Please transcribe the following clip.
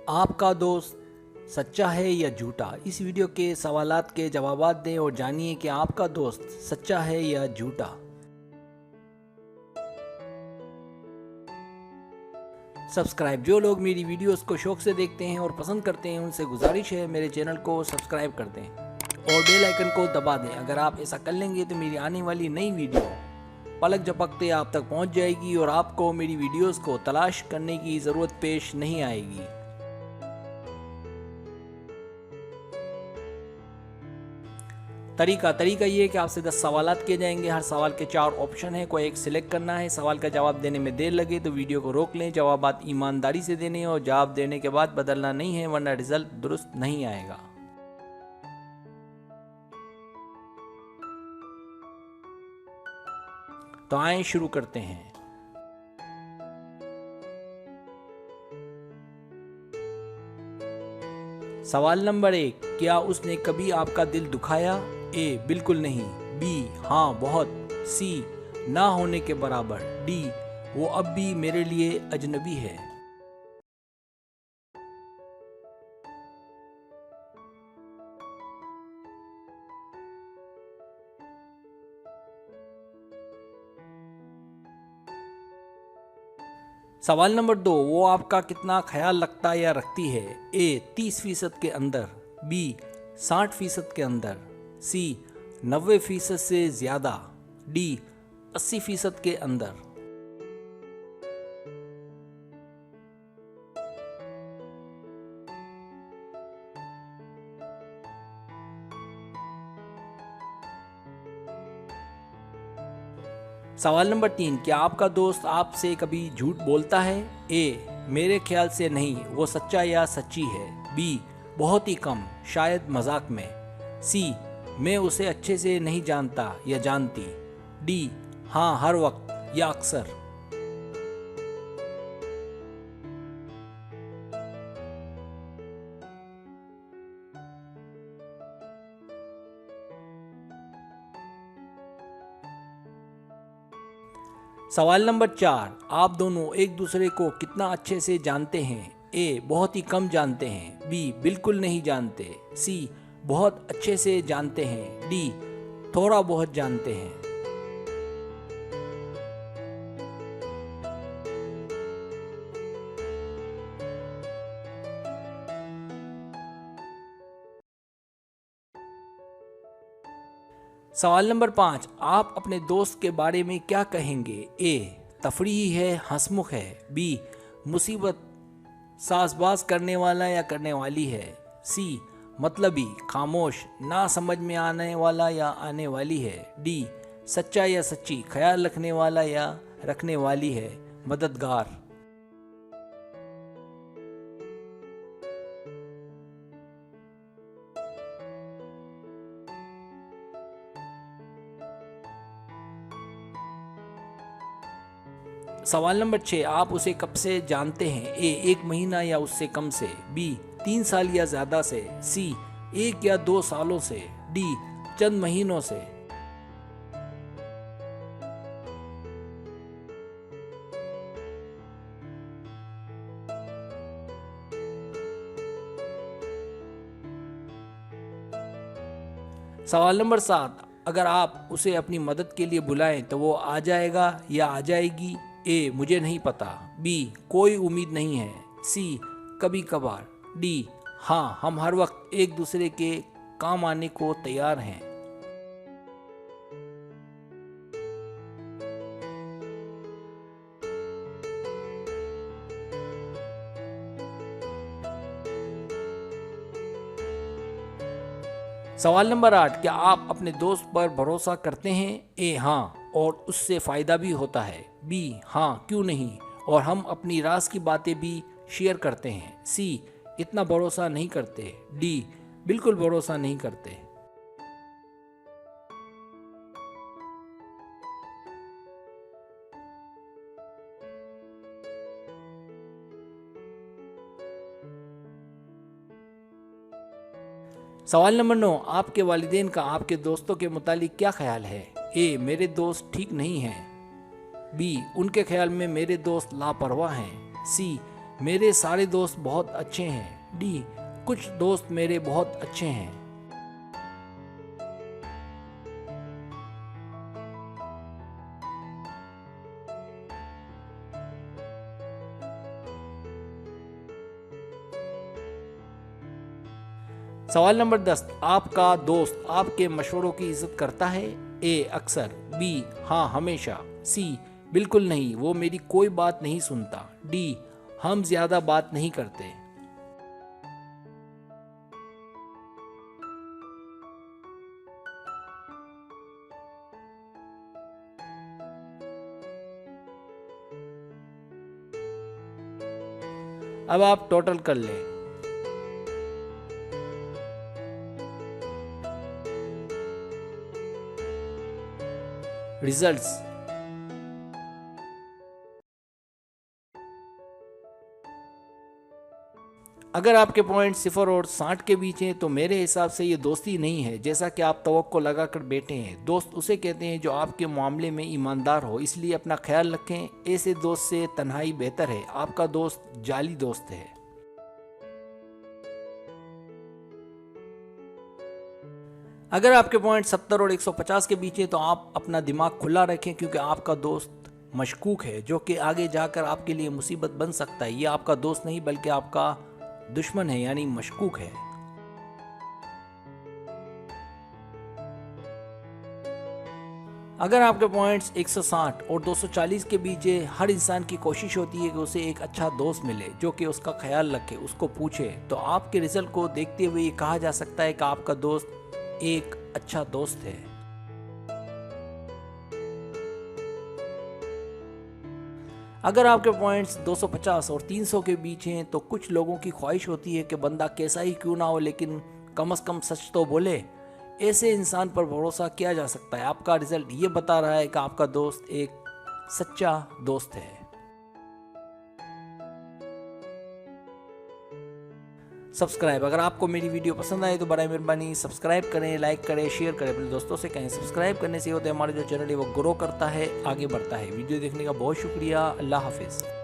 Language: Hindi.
आपका दोस्त सच्चा है या झूठा? इस वीडियो के सवालात के जवाबात दें और जानिए कि आपका दोस्त सच्चा है या झूठा। सब्सक्राइब, जो लोग मेरी वीडियोस को शौक से देखते हैं और पसंद करते हैं उनसे गुजारिश है मेरे चैनल को सब्सक्राइब कर दें और बेल आइकन को दबा दें। अगर आप ऐसा कर लेंगे तो मेरी आने वाली नई वीडियो पलक झपकते आप तक पहुंच जाएगी और आपको मेरी वीडियोस को तलाश करने की ज़रूरत पेश नहीं आएगी। तरीका ये है कि आपसे 10 सवालात किए जाएंगे। हर सवाल के 4 ऑप्शन है, कोई एक सिलेक्ट करना है। सवाल का जवाब देने में देर लगे तो वीडियो को रोक लें। जवाबात ईमानदारी से देने और जवाब देने के बाद बदलना नहीं है, वरना रिजल्ट दुरुस्त नहीं आएगा। तो आए शुरू करते हैं। सवाल नंबर 1, क्या उसने कभी आपका दिल दुखाया? ए, बिल्कुल नहीं। बी, हाँ बहुत। सी, ना होने के बराबर। डी, वो अब भी मेरे लिए अजनबी है। सवाल नंबर 2, वो आपका कितना ख्याल रखता या रखती है? ए, 30% के अंदर। बी, 60% के अंदर। सी, 90% से ज़्यादा। डी, 80% के अंदर। सवाल नंबर 3, क्या आपका दोस्त आपसे कभी झूठ बोलता है? ए, मेरे ख्याल से नहीं, वो सच्चा या सच्ची है। बी, बहुत ही कम, शायद मजाक में। सी, मैं उसे अच्छे से नहीं जानता या जानती। डी, हाँ हर वक्त या अक्सर। सवाल नंबर 4, आप दोनों एक दूसरे को कितना अच्छे से जानते हैं? ए, बहुत ही कम जानते हैं। बी, बिल्कुल नहीं जानते। सी, बहुत अच्छे से जानते हैं। डी, थोड़ा बहुत जानते हैं। सवाल नंबर 5, आप अपने दोस्त के बारे में क्या कहेंगे? ए, तफरीही है, हंसमुख है। बी, मुसीबत साजबाज करने वाला या करने वाली है। सी, मतलबी, खामोश, ना समझ में आने वाला या आने वाली है। डी, सच्चा या सच्ची, ख्याल रखने वाला या रखने वाली है, मददगार। सवाल नंबर 6, आप उसे कब से जानते हैं? ए, 1 महीना या उससे कम से। बी, 3 साल या ज़्यादा से। सी, 1 या 2 सालों से। डी, चंद महीनों से। सवाल नंबर 7, अगर आप उसे अपनी मदद के लिए बुलाएं तो वो आ जाएगा या आ जाएगी? ए, मुझे नहीं पता। बी, कोई उम्मीद नहीं है। सी, कभी कभार। डी, हाँ हम हर वक्त एक दूसरे के काम आने को तैयार हैं। सवाल नंबर 8, क्या आप अपने दोस्त पर भरोसा करते हैं? ए, हाँ, और उससे फ़ायदा भी होता है। बी, हाँ क्यों नहीं, और हम अपनी राज की बातें भी शेयर करते हैं। सी, इतना भरोसा नहीं करते। डी, बिल्कुल भरोसा नहीं करते। सवाल नंबर 9, आपके वालिदैन का आपके दोस्तों के मुतालिक क्या ख्याल है? ए, मेरे दोस्त ठीक नहीं हैं। बी, उनके ख्याल में मेरे दोस्त लापरवाह हैं। सी, मेरे सारे दोस्त बहुत अच्छे हैं। डी, कुछ दोस्त मेरे बहुत अच्छे हैं। सवाल नंबर 10, आपका दोस्त आपके मशवरों की इज्जत करता है? ए, अक्सर। बी, हाँ हमेशा। सी, बिल्कुल नहीं, वो मेरी कोई बात नहीं सुनता। डी, हम ज्यादा बात नहीं करते। अब आप टोटल कर लें। रिजल्ट्स। अगर आपके पॉइंट 0 और 60 के बीच हैं तो मेरे हिसाब से ये दोस्ती नहीं है, जैसा कि आप तवक्को लगा कर बैठे हैं। दोस्त उसे कहते हैं जो आपके मामले में ईमानदार हो, इसलिए अपना ख्याल रखें। ऐसे दोस्त से तन्हाई बेहतर है। आपका दोस्त जाली दोस्त है। अगर आपके पॉइंट 70 और 150 के बीच है तो आप अपना दिमाग खुला रखें, क्योंकि आपका दोस्त मशकूक है जो कि आगे जाकर आपके लिए मुसीबत बन सकता है। ये आपका दोस्त नहीं बल्कि आपका दुश्मन है, यानी मशकूक है। अगर आपके पॉइंट्स 160 और 240 के बीच है, हर इंसान की कोशिश होती है कि उसे एक अच्छा दोस्त मिले जो कि उसका ख्याल रखे, उसको पूछे। तो आपके रिजल्ट को देखते हुए ये कहा जा सकता है कि आपका दोस्त एक अच्छा दोस्त है। अगर आपके पॉइंट्स 250 और 300 के बीच हैं तो कुछ लोगों की ख्वाहिश होती है कि बंदा कैसा ही क्यों ना हो लेकिन कम से कम सच तो बोले। ऐसे इंसान पर भरोसा किया जा सकता है। आपका रिजल्ट ये बता रहा है कि आपका दोस्त एक सच्चा दोस्त है। सब्सक्राइब, अगर आपको मेरी वीडियो पसंद आए तो बड़ी मेहरबानी सब्सक्राइब करें, लाइक करें, शेयर करें, अपने दोस्तों से कहें। सब्सक्राइब करने से होता है हमारा जो चैनल है वो ग्रो करता है, आगे बढ़ता है। वीडियो देखने का बहुत शुक्रिया। अल्लाह हाफिज़।